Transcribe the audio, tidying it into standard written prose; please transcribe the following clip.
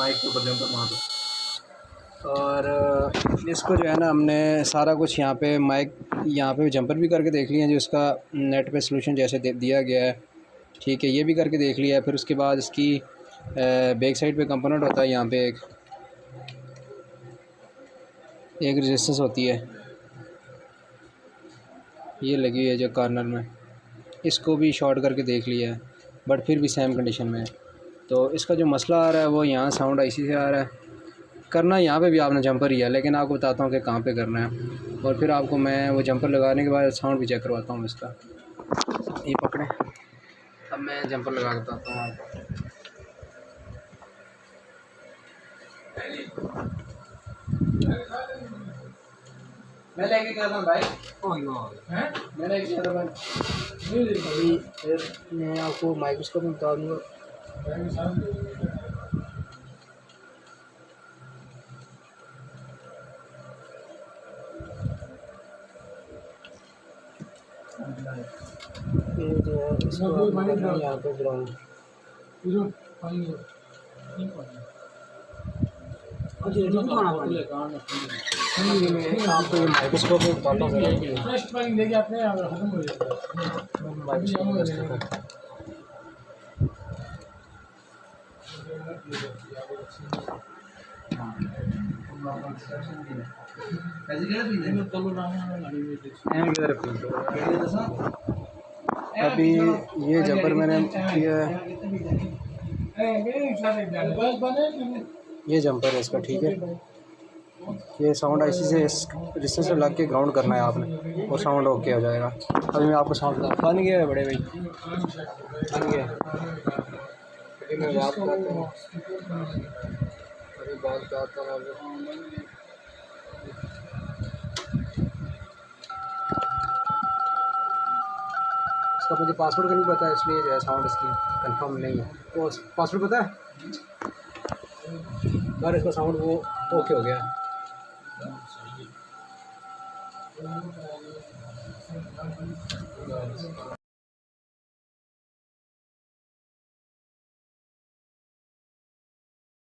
Mic के ऊपर jumper मार दो। और इसको जो है ना हमने सारा कुछ यहाँ पे माइक यहाँ पे जंपर भी करके देख लिया, जो इसका नेट पे सॉल्यूशन जैसे दिया गया है, ठीक है, ये भी करके देख लिया है। फिर उसके बाद इसकी बैक साइड पे कंपोनेंट होता है, यहाँ पे एक रेजिस्टेंस होती है, ये लगी हुई है जो कॉर्नर में, इसको भी शॉर्ट करके देख लिया है, बट फिर भी सेम कंडीशन में है। तो इसका जो मसला आ रहा है वो यहाँ साउंड आईसी से आ रहा है। करना यहाँ पे भी आपने जंपर ही है, लेकिन आपको बताता हूँ कि कहाँ पे करना है, और फिर आपको मैं वो जंपर लगाने के बाद साउंड भी चेक करवाता हूँ इसका। ये पकड़ें, अब मैं जंपर लगा के बताता हूँ आपको। मैं लेके कर रहा हूँ भाई, मैं लेके कर रहा हूँ। अभी फिर मैं आपको माइक्रोस्कोप में बता दूँगा। ये जो है इसको यहाँ पे ग्राउंड आपको ये माइक्रोस्कोप में बताता हूँ। अभी ये जंपर मैंने किया है, ये जंपर है इसका, ठीक है। ये साउंड आईसी से रेजिस्टेंस से लग के ग्राउंड करना है आपने, और साउंड ओके हो जाएगा। अभी मैं आपको साउंड बन गया है बड़े भाई, बन गया। अभी मैं बात करता हूँ, अभी बात करता हूँ। इसका मुझे पासवर्ड का नहीं पता है, इसलिए जो है साउंड इसकी कंफर्म नहीं है। तो पासवर्ड पता है, पर इसका साउंड वो ओके हो गया।